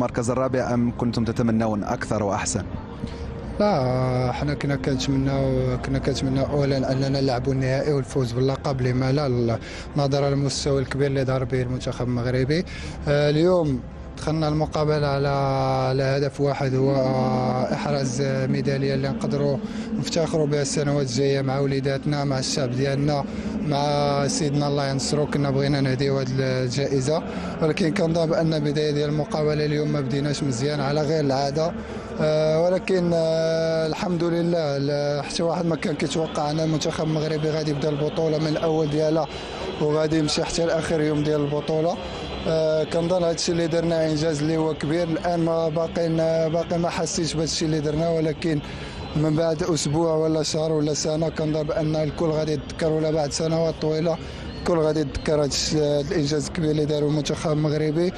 المركز الرابع أم كنتم تتمنون أكثر وأحسن؟ لا، احنا كنا كنتمناو اولا اننا نلعبوا النهائي والفوز باللقب، لما لا، نظرا للمستوى الكبير اللي ظهر به المنتخب المغربي. اليوم دخلنا المقابلة على هدف واحد، هو إحراز ميدالية اللي نقدروا نفتخروا بها السنوات الجاية مع وليداتنا، مع الشعب ديالنا، مع سيدنا الله ينصرو. كنا بغينا نهديو هذه الجائزة، ولكن كنظن بأن بداية ديال المقابلة اليوم ما بديناش مزيان على غير العادة. ولكن الحمد لله، حتى واحد ما كان كيتوقع ان المنتخب المغربي غادي يبدا البطولة من الأول ديالها وغادي يمشي حتى لآخر يوم ديال البطولة. كنظن هادشي اللي درنا انجاز اللي هو كبير. الان ما باقي ما حسيتش بهذا الشيء اللي درنا، ولكن من بعد اسبوع ولا شهر ولا سنه كنظن بان الكل غادي يتذكر، ولا بعد سنوات طويله الكل غادي يتذكر هذا الانجاز الكبير اللي داروا المنتخب المغربي.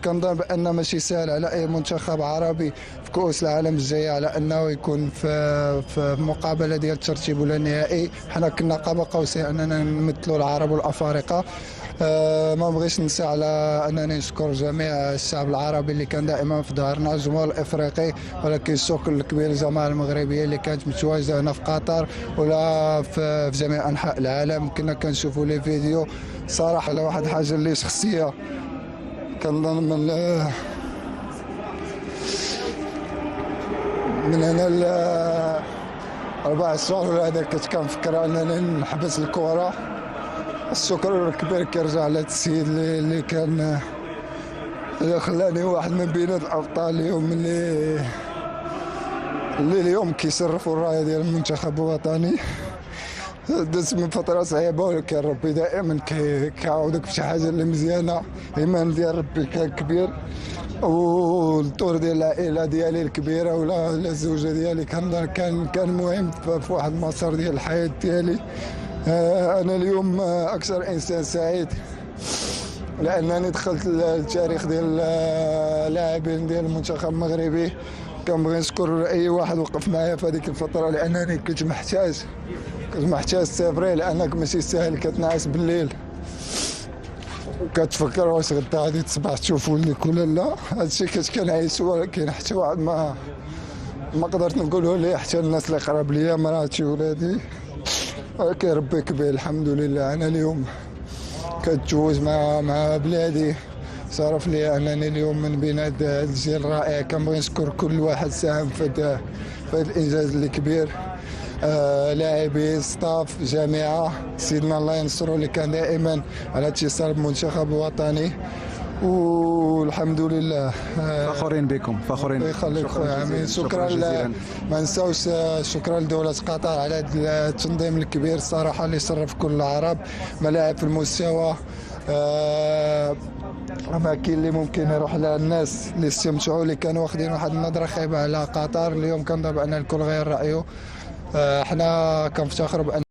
كنظن بان ماشي سهل على اي منتخب عربي في كؤوس العالم الجايه على انه يكون في مقابله ديال الترتيب ولا النهائي. حنا كنا قاب قوسين اننا نمثلوا العرب والافارقه. ما بغيش ننسى على انني نشكر جميع الشعب العربي اللي كان دائما في ظهرنا، الجمهور الافريقي، ولكن الشكر الكبير للجماعه المغربيه اللي كانت متواجده هنا في قطر ولا في جميع انحاء العالم. كنا كنشوفوا لي فيديو صراحه على واحد الحاجه اللي شخصيه. كنظن من هنا ل 4 شهور ولا هذا كنت كنفكر انني نحبس الكره. الشكر الكبير كيرجع لهذا السيد اللي كان اللي خلاني واحد من بين الابطال اليوم اللي اليوم كيشرفوا الرايه ديال المنتخب الوطني. دزت من فتره صعيبه، ولكن ربي دائما كيعاودك بشي حاجه اللي مزيانه. الايمان ديال ربي كان كبير، والدور ديال العائله ديالي الكبيره ولا الزوجه ديالي كان مهم في واحد المسار ديال الحياه ديالي. أنا اليوم أكثر إنسان سعيد لأنني دخلت التاريخ ديال اللاعبين ديال المنتخب المغربي. كنبغي نشكر أي واحد وقف معايا في هذيك الفترة، لأنني كنت محتاج سيفري، لأنك ماشي ساهل كتنعس بالليل وكتفكر واش غدا غادي تصبح تشوف ولدك ولا لا. هادشي كنت كنعيش، ولكن حتى واحد ما قدرت نقوله ليه، حتى الناس اللي قراب ليا، مراتي ولادي. ولكن ربي كبير الحمد لله. انا اليوم كنتزوج مع بلادي، شرف لي انني اليوم من بين هذا الجيل الرائع. كنبغي نشكر كل واحد ساهم في هذا الانجاز الكبير، لاعبين، ستاف، جامعه، سيدنا الله ينصرو اللي كان دائما على اتصال بالمنتخب الوطني. والحمد لله فخورين بكم. الله يخليك خويا امين. شكرا ما نساوش شكرا لدوله قطر على هذا التنظيم الكبير الصراحه اللي شرف كل العرب. ملاعب في المستوى، اماكن اللي ممكن يروح لها الناس اللي استمتعوا، اللي كانوا واخدين واحد النظره خايبه على قطر. اليوم كنظن بان الكل غير رايه. احنا كنفتخروا بان